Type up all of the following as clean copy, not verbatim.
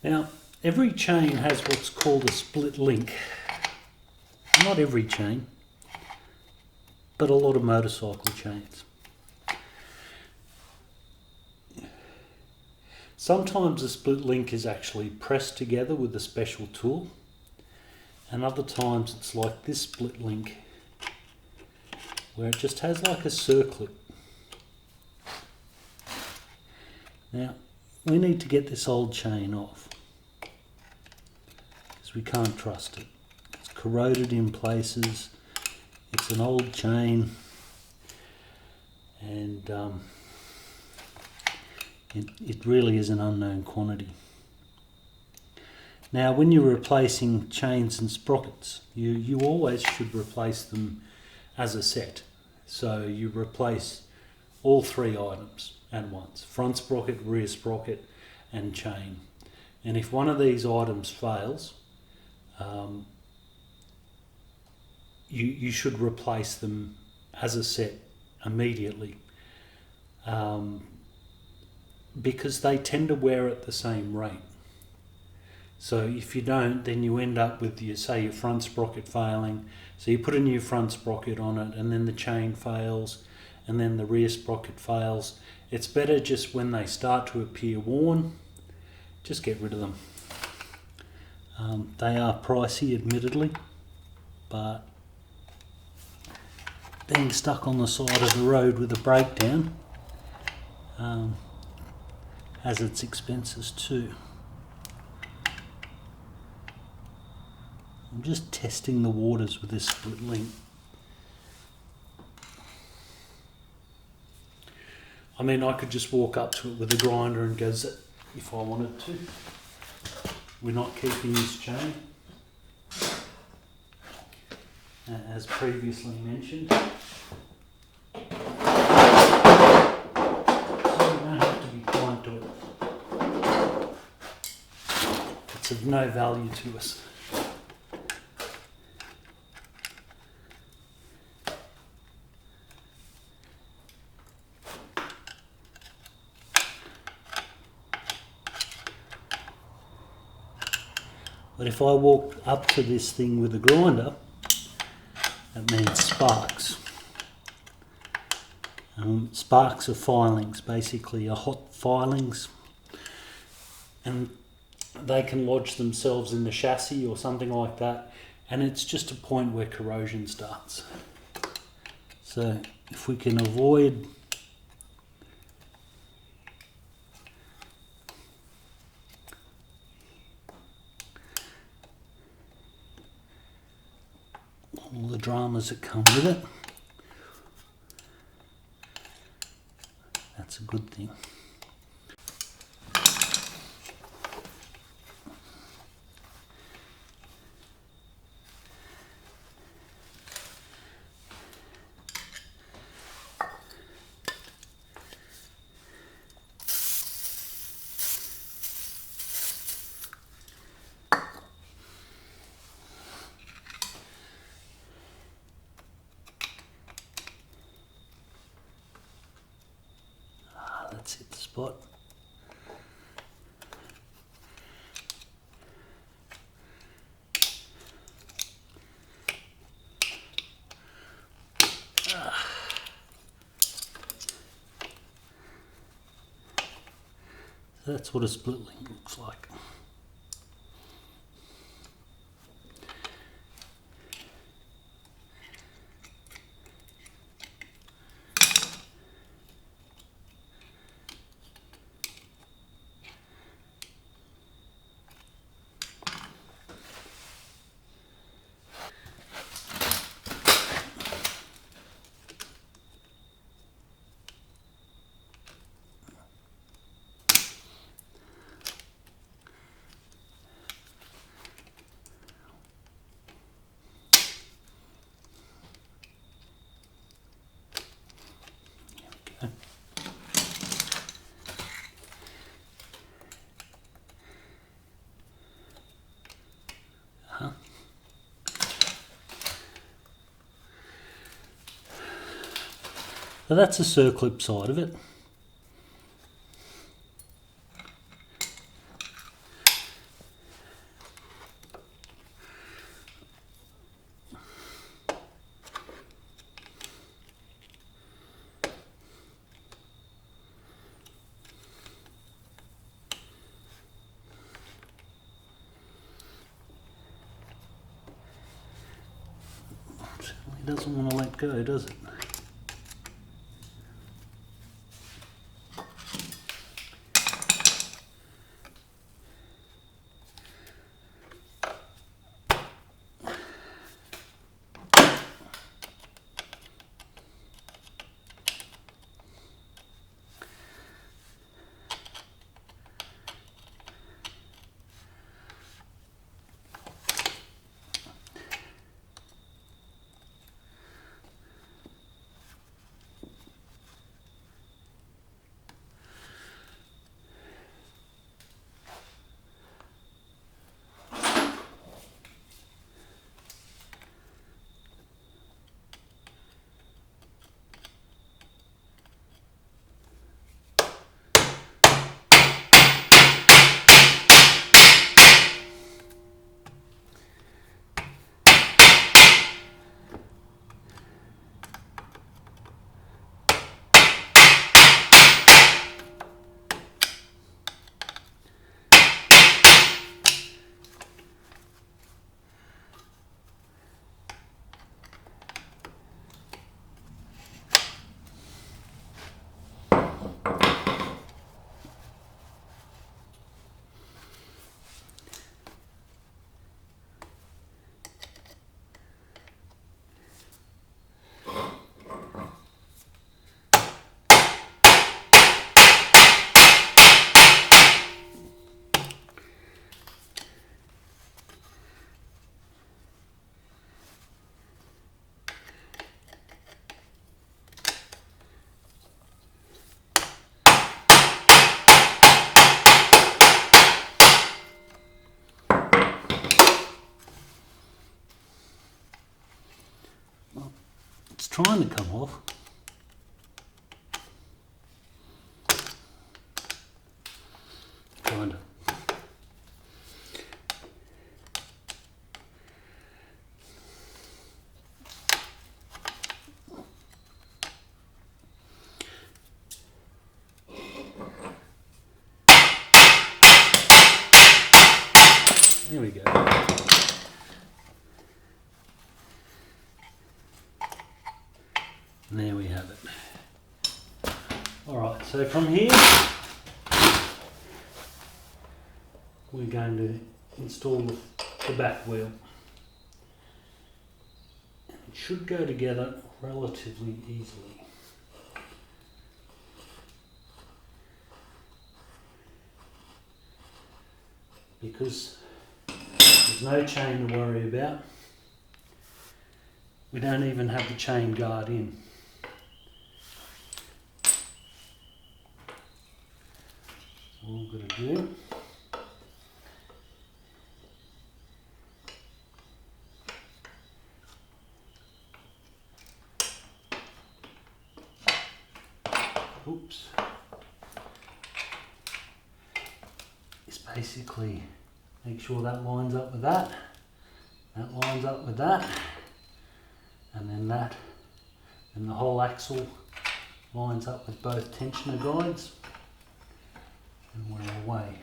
Now, every chain has what's called a split link. Not every chain, but a lot of motorcycle chains. Sometimes a split link is actually pressed together with a special tool, and other times it's like this split link where it just has like a circlet. Now, we need to get this old chain off because we can't trust it. It's corroded in places, it's an old chain, and it really is an unknown quantity. Now, when you're replacing chains and sprockets, you always should replace them as a set. So you replace all three items at once: front sprocket, rear sprocket, and chain. And if one of these items fails, you should replace them as a set immediately. Because they tend to wear at the same rate. So if you don't, then you end up with your front sprocket failing. So you put a new front sprocket on it, and then the chain fails, and then the rear sprocket fails. It's better just when they start to appear worn, just get rid of them. They are pricey, admittedly, but being stuck on the side of the road with a breakdown has its expenses too. I'm just testing the waters with this split link. I mean, I could just walk up to it with a grinder and go zip if I wanted to. We're not keeping this chain, as previously mentioned. It's of no value to us. But if I walk up to this thing with a grinder, that means sparks. Sparks are filings, basically are hot filings, and they can lodge themselves in the chassis or something like that, and it's just a point where corrosion starts. So if we can avoid all the dramas that come with it, that's a good thing. Let's hit the spot. So that's what a split link looks like. So that's the circlip side of it. It doesn't want to let go, does it? It's trying to come off. Kind of. There we go. And there we have it. Alright, so from here we're going to install the back wheel. It should go together relatively easily. Because there's no chain to worry about. We don't even have the chain guard in. All we've got to do is basically make sure that lines up with that lines up with that, and then that, and the whole axle lines up with both tensioner guides, and we're away.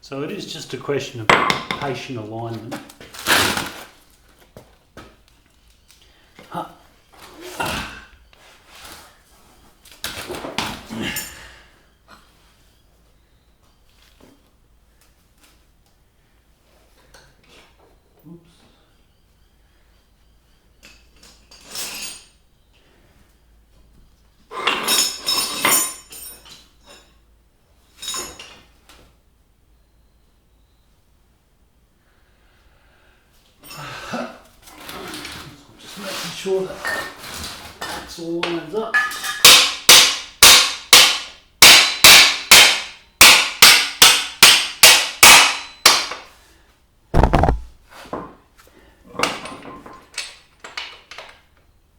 So it is just a question of patient alignment. Sure that it's all lines up.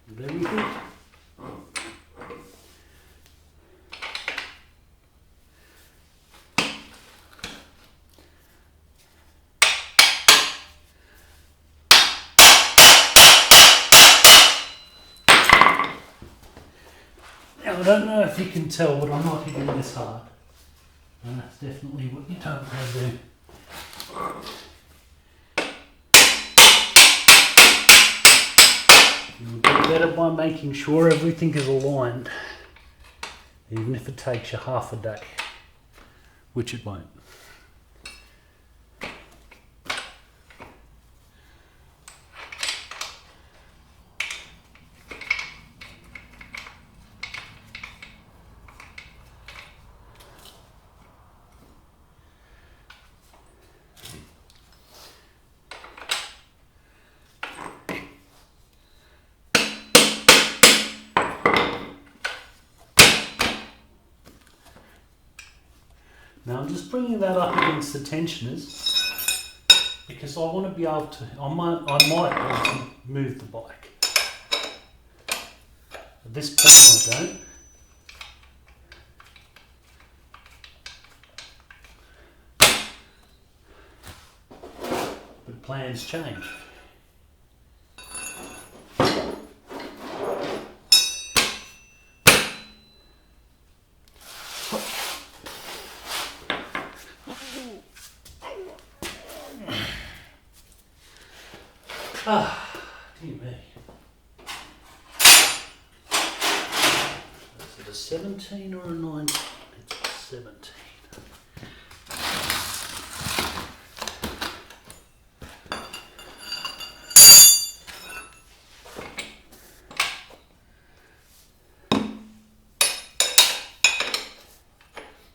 Very good. I don't know if you can tell, but I'm not hitting this hard. And that's definitely what you don't want to do. You'll get better by making sure everything is aligned, even if it takes you half a day, which it won't. Now I'm just bringing that up against the tensioners because I want to be able to, I might be able to move the bike. At this point I don't. But plans change. Dear me. Is it a 17 or a 19? It's a 17.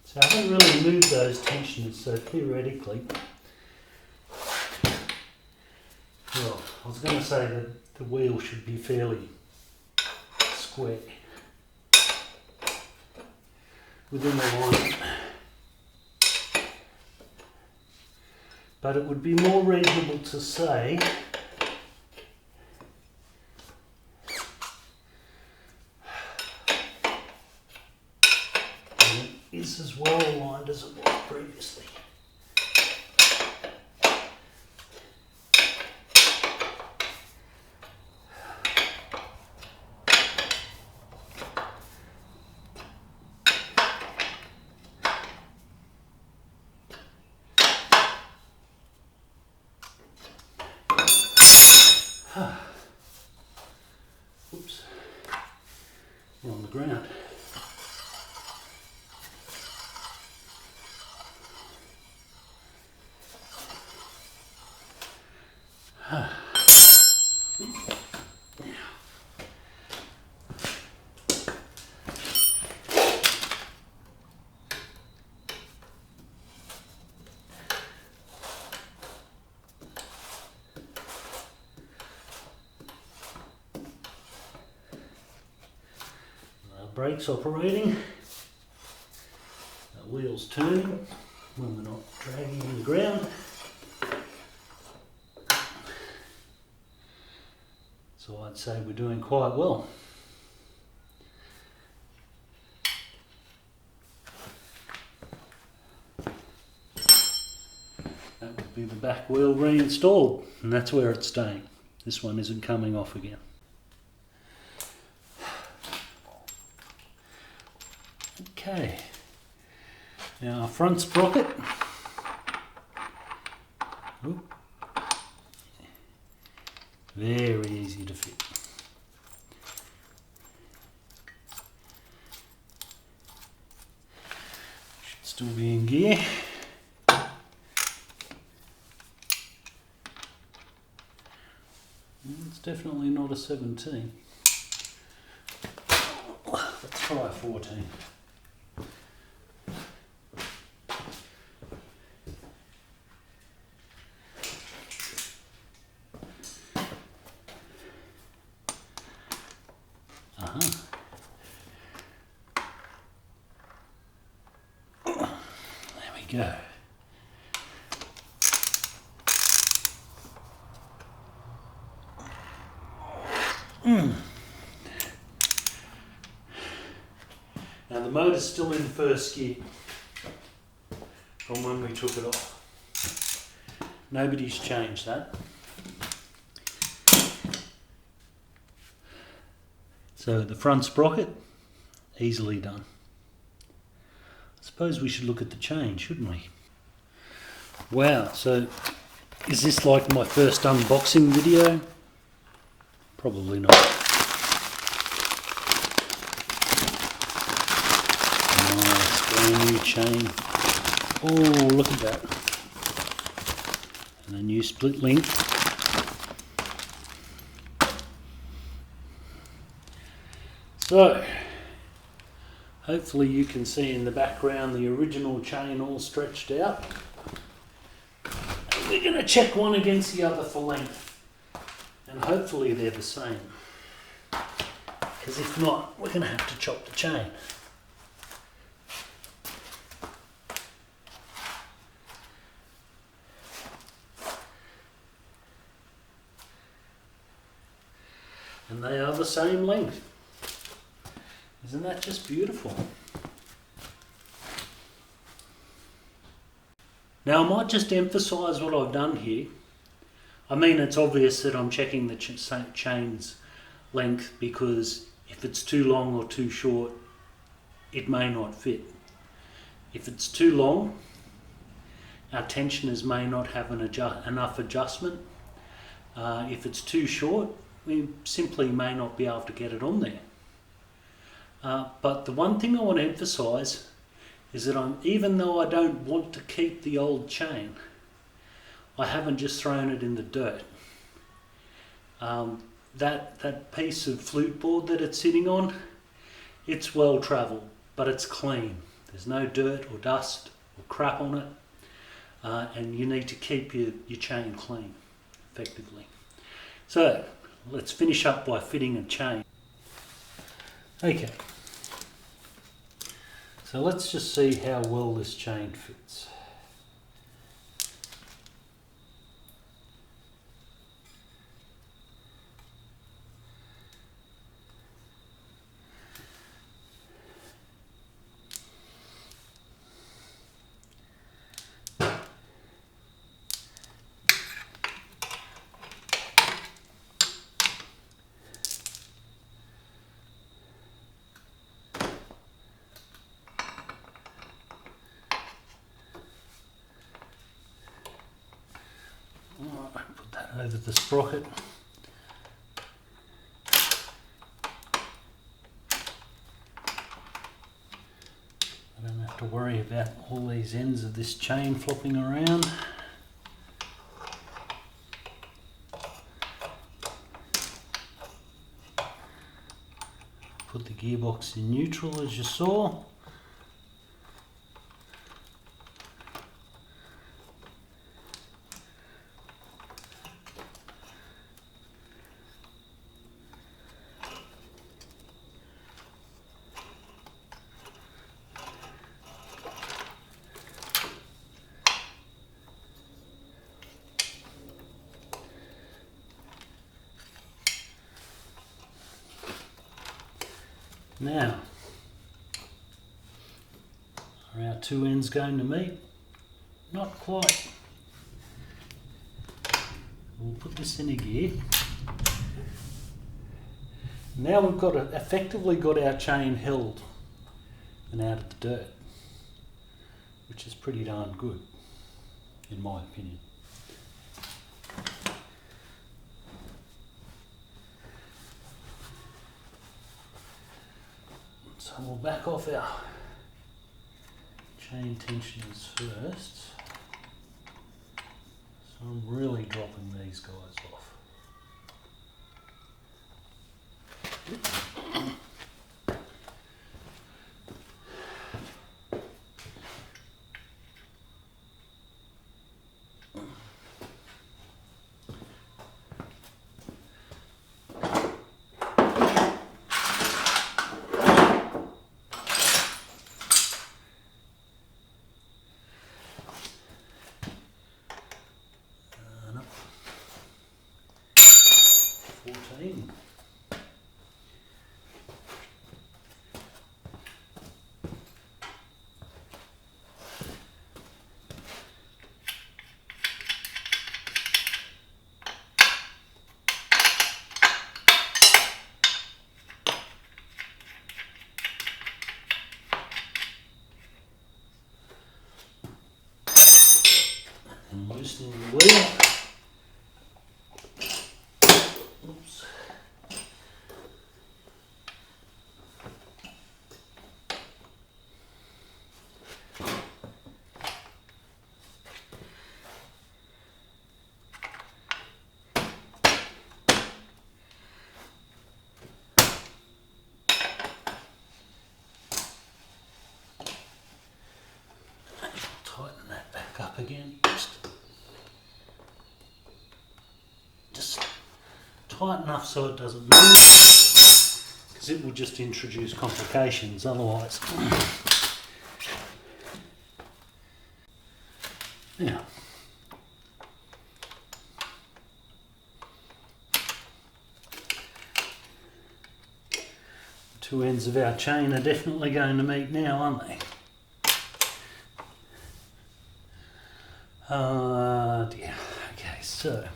So I haven't really moved those tensioners, so theoretically, well, I was going to say that the wheel should be fairly square within the line, but it would be more reasonable to say that it is as well aligned as it was previously. Oops, we're on the ground. Brakes operating, the wheels turning when we're not dragging on the ground. So I'd say we're doing quite well. That would be the back wheel reinstalled, and that's where it's staying. This one isn't coming off again. Okay, now our front sprocket Ooh. Very easy to fit. Should still be in gear. It's definitely not a 17. Let's try a 14. There we go. Now the motor's still in first gear from when we took it off. Nobody's changed that. So the front sprocket, easily done. I suppose we should look at the chain, shouldn't we? Wow, so is this like my first unboxing video? Probably not. Nice, brand new chain. Oh, look at that. And a new split link. So, hopefully you can see in the background the original chain all stretched out. And we're going to check one against the other for length. And hopefully they're the same. Because if not, we're going to have to chop the chain. And they are the same length. Isn't that just beautiful? Now I might just emphasise what I've done here. I mean, it's obvious that I'm checking the chain's length because if it's too long or too short, it may not fit. If it's too long, our tensioners may not have enough adjustment. If it's too short, we simply may not be able to get it on there. But the one thing I want to emphasise is that even though I don't want to keep the old chain, I haven't just thrown it in the dirt. That piece of flute board that it's sitting on, it's well travelled, but it's clean. There's no dirt or dust or crap on it, and you need to keep your chain clean, effectively. So let's finish up by fitting a chain. Okay, so let's just see how well this chain fits. Put that over the sprocket. I don't have to worry about all these ends of this chain flopping around. Put the gearbox in neutral as you saw. Now, are our two ends going to meet? Not quite. We'll put this in a gear. Now we've effectively got our chain held and out of the dirt, which is pretty darn good, in my opinion. So we'll back off our chain tensioners first. So I'm really dropping these guys off. And up. 14. And loosening the wheel. Oops. Tighten that back up again. Just tight enough so it doesn't move, because it will just introduce complications otherwise. Now, the two ends of our chain are definitely going to meet now, aren't they? Dear. Okay, so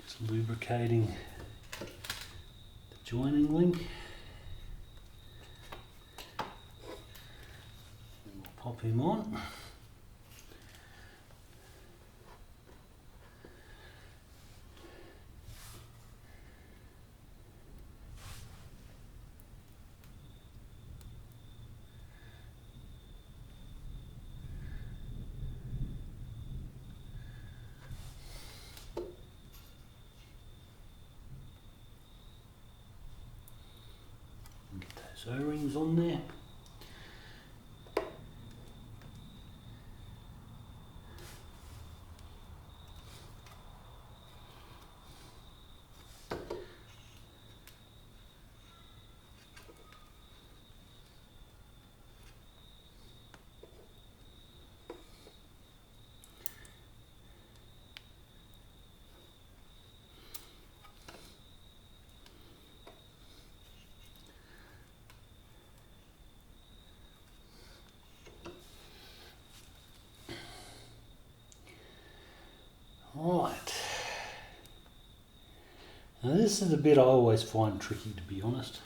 just lubricating the joining link. And we'll pop him on. Get those O-rings on there. Right. Now this is the bit I always find tricky, to be honest,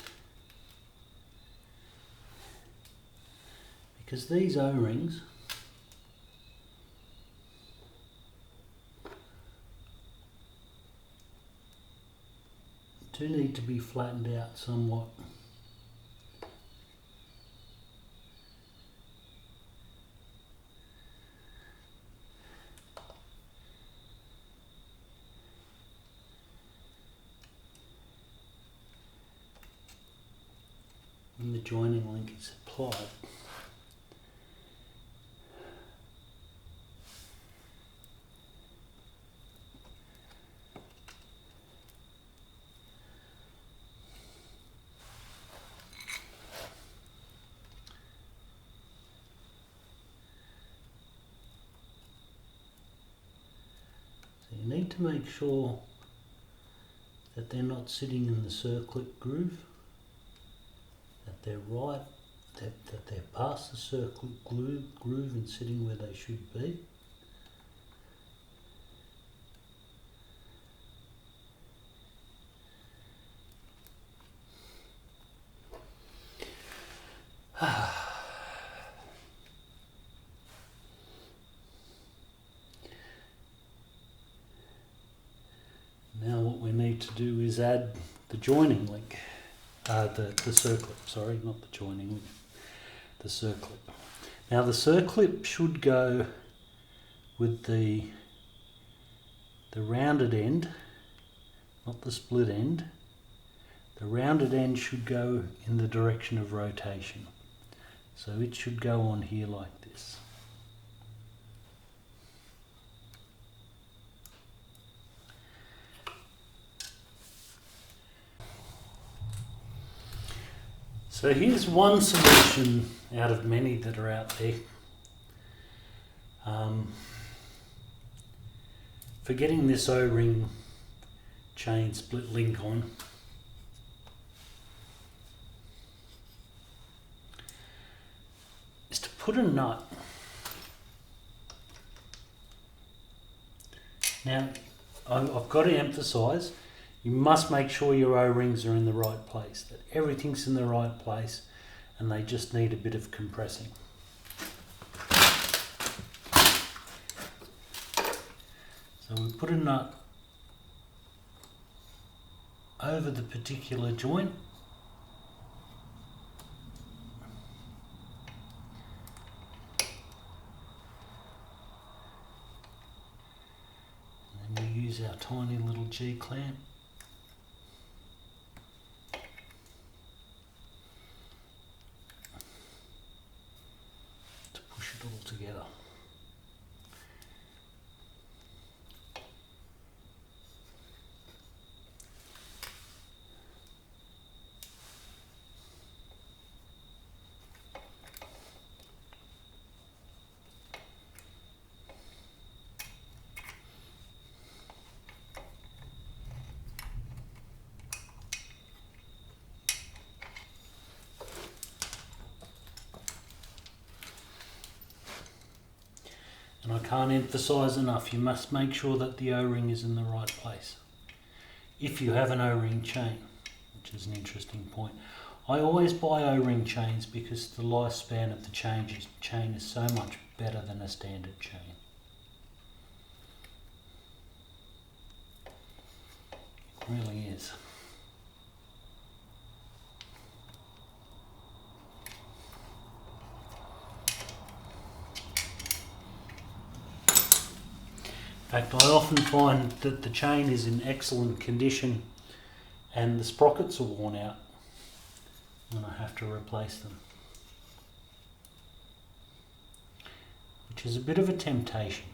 because these O-rings do need to be flattened out somewhat. When the joining link is applied. So you need to make sure that they're not sitting in the circlip groove, that they're right, that they're past the circlip groove and sitting where they should be. we need to do is add the joining link, the circlip, sorry, not the joining link, the circlip. Now the circlip should go with the rounded end, not the split end. The rounded end should go in the direction of rotation. So it should go on here like this. So here's one solution out of many that are out there for getting this O-ring chain split link on. Is to put a nut. Now I've got to emphasise, you must make sure your O-rings are in the right place, that everything's in the right place, and they just need a bit of compressing. So we put a nut over the particular joint. And then we use our tiny little G-clamp. All together. And I can't emphasise enough, you must make sure that the O-ring is in the right place. If you have an O-ring chain, which is an interesting point. I always buy O-ring chains because the lifespan of the chain is so much better than a standard chain. It really is. In fact, I often find that the chain is in excellent condition and the sprockets are worn out when I have to replace them, which is a bit of a temptation.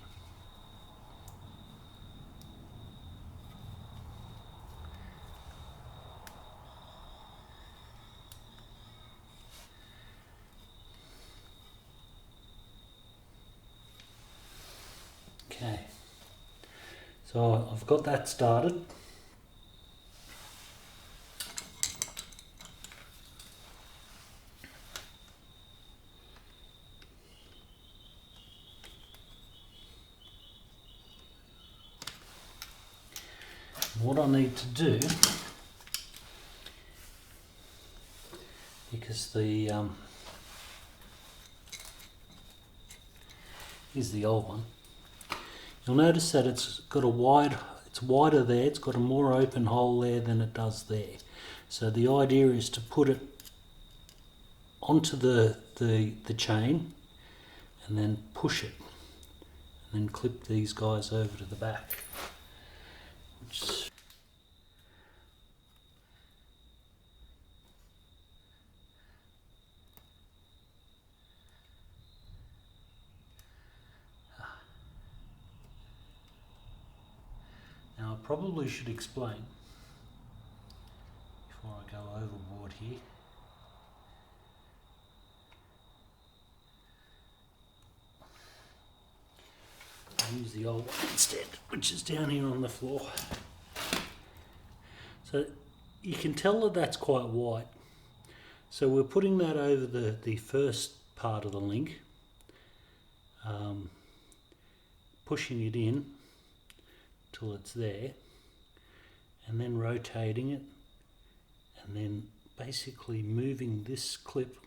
Okay. So I've got that started. What I need to do, because here's the old one. You'll notice that it's wider there, it's got a more open hole there than it does there. So the idea is to put it onto the chain and then push it and then clip these guys over to the back. Now I probably should explain before I go overboard here. I'll use the old one instead, which is down here on the floor. So you can tell that that's quite wide. So we're putting that over the first part of the link, pushing it in till it's there, and then rotating it, and then basically moving this clip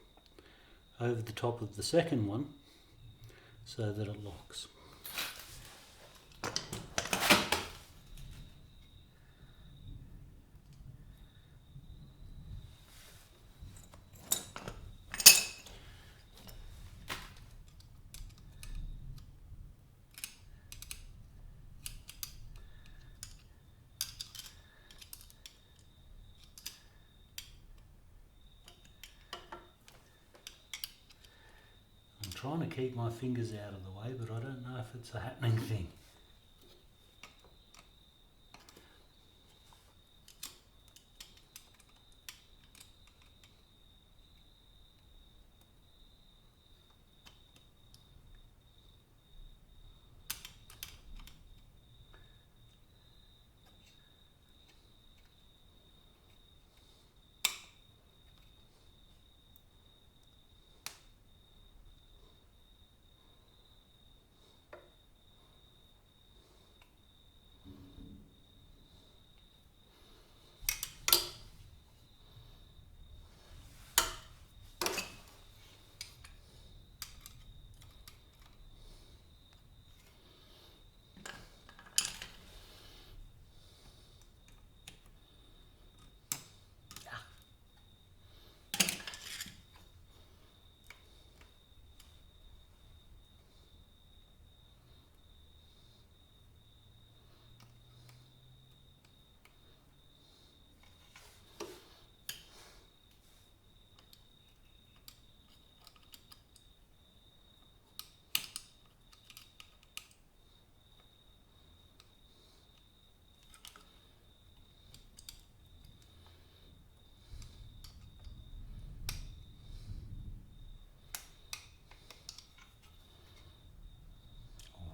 over the top of the second one so that it locks. trying to keep my fingers out of the way, but I don't know if it's a happening thing.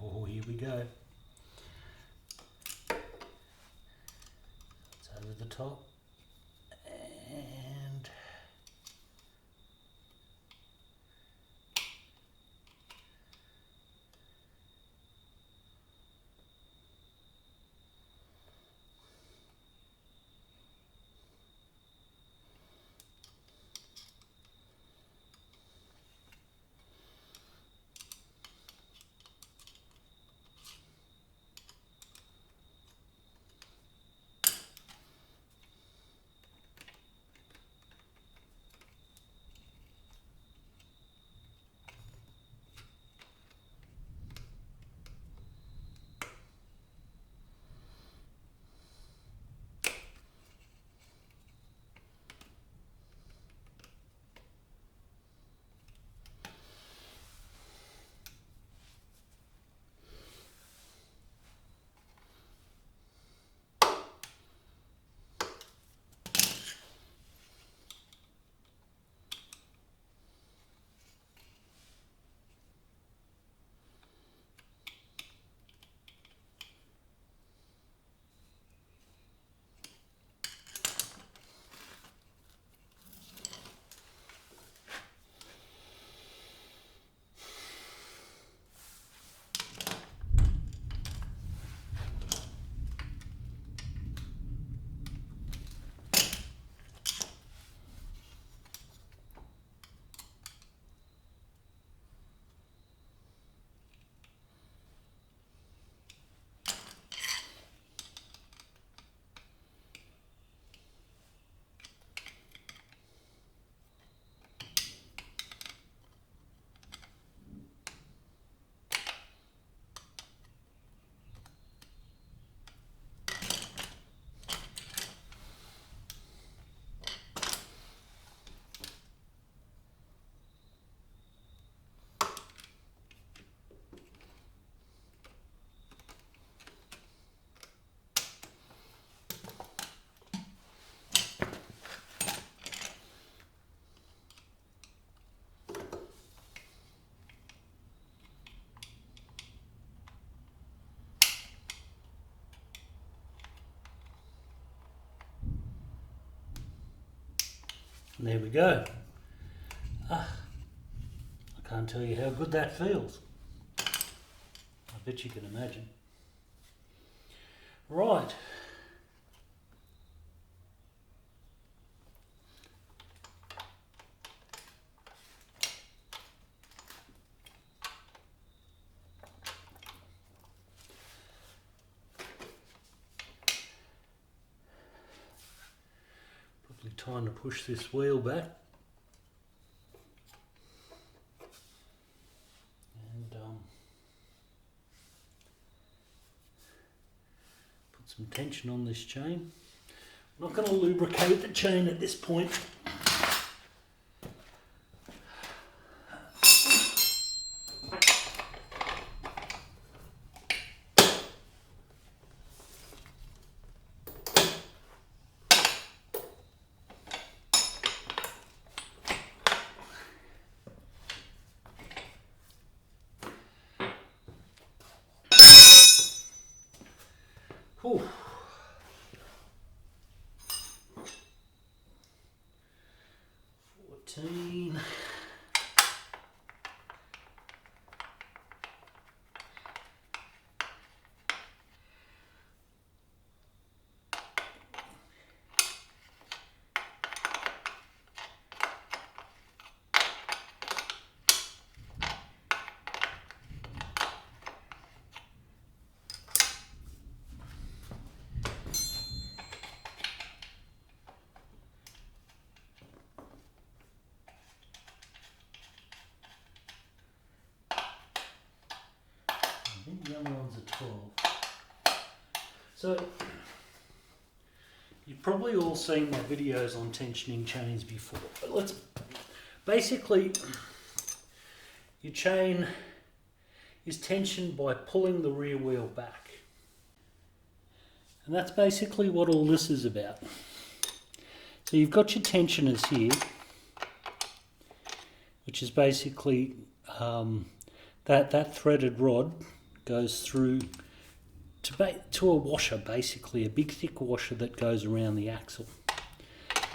Oh, here we go. It's over the top. And there we go. I can't tell you how good that feels. I bet you can imagine. Right. Probably time to push this wheel back. Some tension on this chain. I'm not going to lubricate the chain at this point. Whew. 14. I think the other one's a 12. So, you've probably all seen my videos on tensioning chains before, but let's basically, your chain is tensioned by pulling the rear wheel back. And that's basically what all this is about. So you've got your tensioners here, which is basically that threaded rod goes through to a washer, basically a big thick washer that goes around the axle.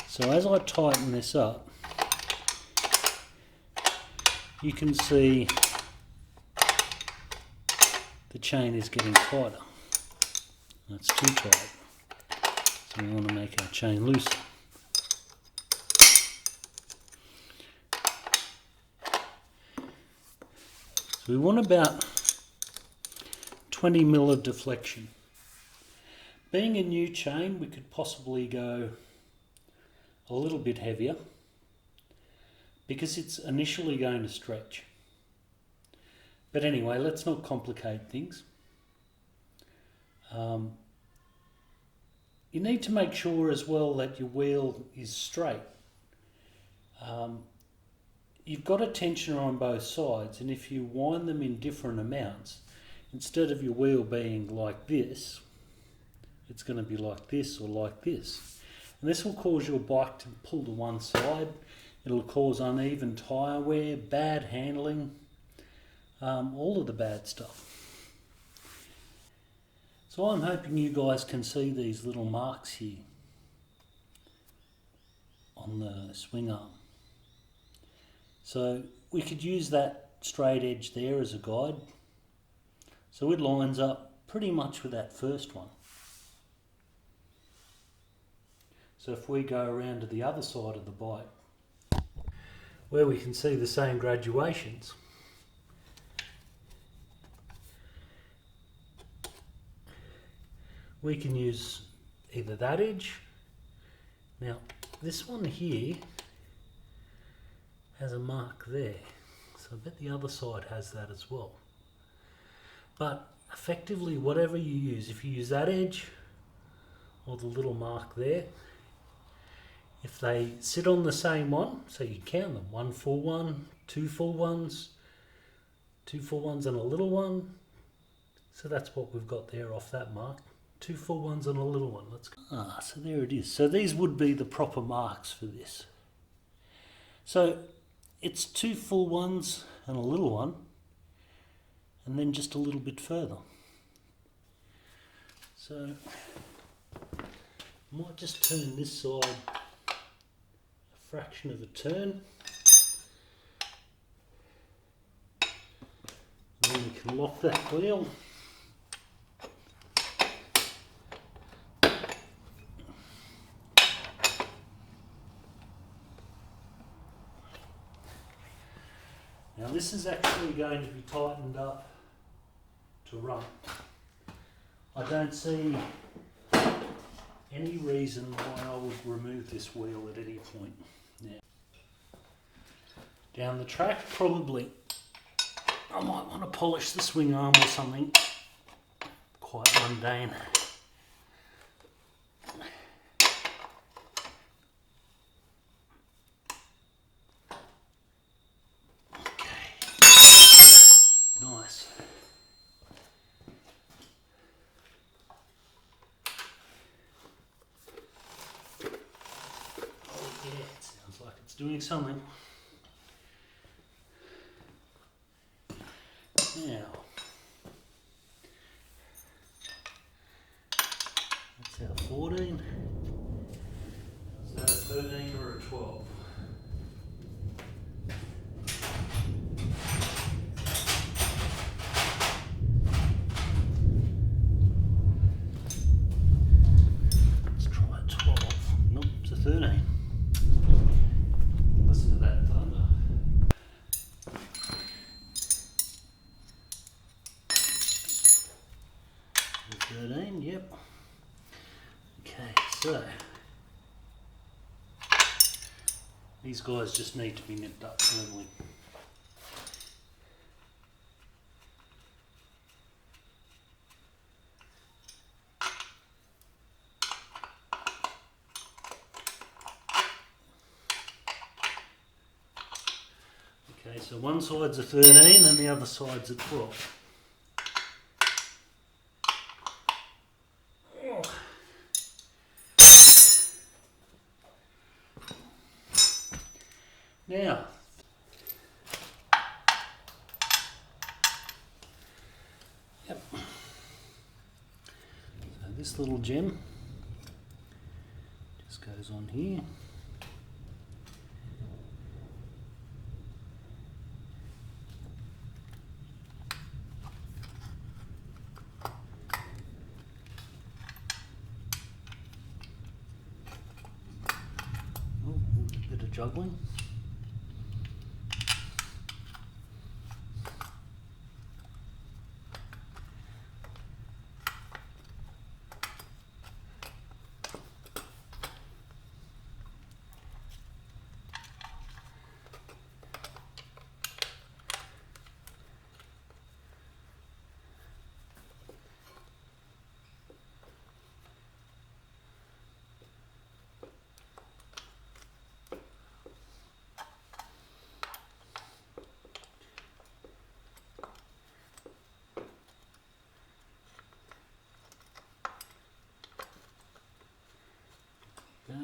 So as I tighten this up, you can see the chain is getting tighter. That's too tight, so we want to make our chain looser. So we want about 20 mil of deflection. Being a new chain, we could possibly go a little bit heavier because it's initially going to stretch. But anyway, let's not complicate things. You need to make sure as well that your wheel is straight. You've got a tensioner on both sides, and if you wind them in different amounts, instead of your wheel being like this, it's going to be like this or like this. And this will cause your bike to pull to one side. It'll cause uneven tyre wear, bad handling, all of the bad stuff. So I'm hoping you guys can see these little marks here on the swing arm. So we could use that straight edge there as a guide. So it lines up pretty much with that first one. So if we go around to the other side of the bike, where we can see the same graduations, we can use either that edge. Now this one here has a mark there, so I bet the other side has that as well. But effectively, whatever you use, if you use that edge or the little mark there, if they sit on the same one, so you count them, 1 full one, 2 full ones, 2 full ones and a little one. So that's what we've got there off that mark. 2 full ones and a little one. Let's go. So there it is. So these would be the proper marks for this. So it's 2 full ones and a little one, and then just a little bit further. So I might just turn this side a fraction of a turn, and then we can lock that wheel. Now this is actually going to be tightened up to run. I don't see any reason why I would remove this wheel at any point now. Down the track, probably I might want to polish the swing arm or something quite mundane. Nice. Oh yeah, it sounds like it's doing something. Now, our 14. Is that a 13 or a 12? Let's try a 12. Nope, it's a 13. Listen to that thunder. 13, yep. Okay, so these guys just need to be nipped up firmly. Okay, so one side's a 13 and the other side's a 12. Now, yep. So this little gem just goes on here. Oh, a bit of juggling. Okay.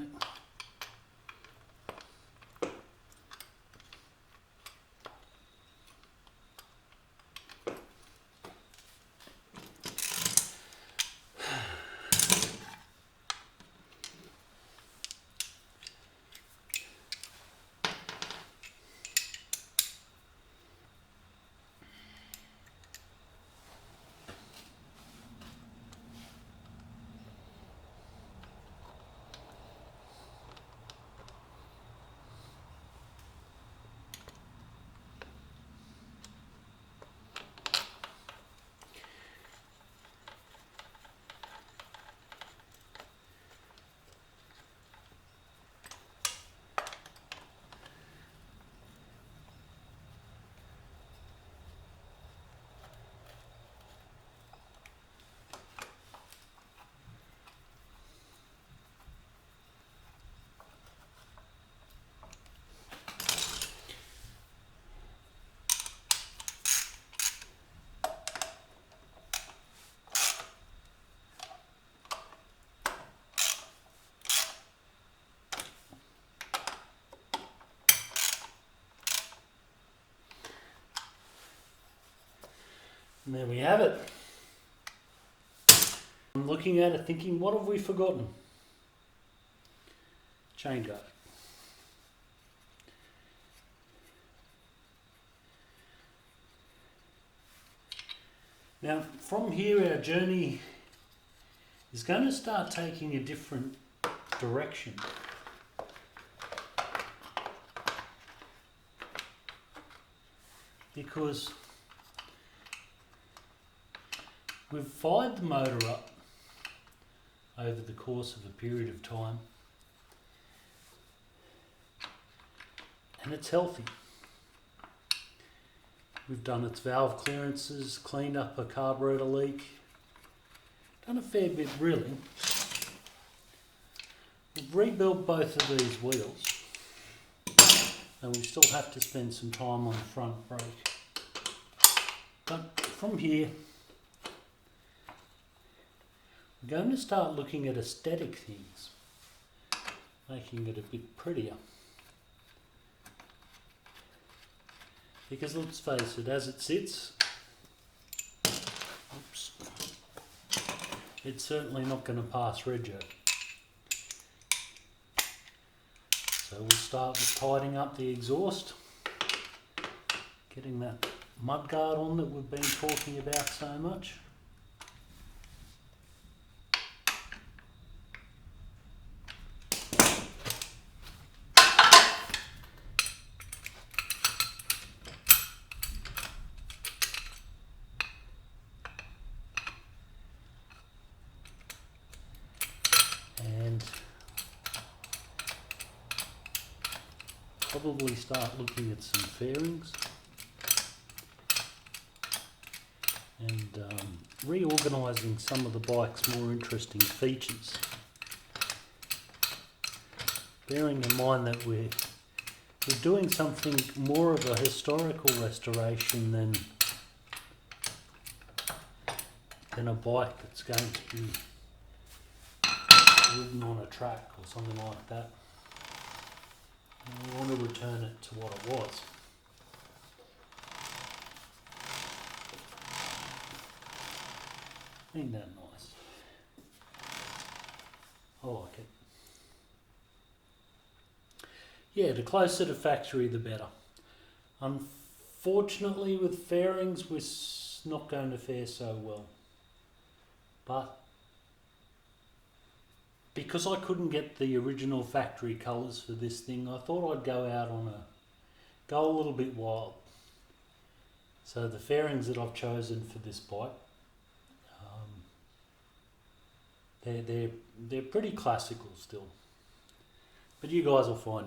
And there we have it. I'm looking at it thinking, what have we forgotten? Chain guard. Now, from here our journey is going to start taking a different direction. Because we've fired the motor up over the course of a period of time and it's healthy. We've done its valve clearances, cleaned up a carburetor leak, done a fair bit really. We've rebuilt both of these wheels and we still have to spend some time on the front brake. But from here, we're going to start looking at aesthetic things, making it a bit prettier. Because let's face it, as it sits, oops, it's certainly not going to pass rego. So we'll start with tidying up the exhaust, getting that mudguard on that we've been talking about so much. And probably start looking at some fairings and reorganising some of the bike's more interesting features. Bearing in mind that we're doing something more of a historical restoration than a bike that's going to be ridden on a track or something like that. And we want to return it to what it was. Ain't that nice? I like it. Yeah, the closer to factory the better. Unfortunately with fairings we're not going to fare so well. But because I couldn't get the original factory colours for this thing, I thought I'd go a little bit wild. So the fairings that I've chosen for this bike, they're pretty classical still. But you guys will find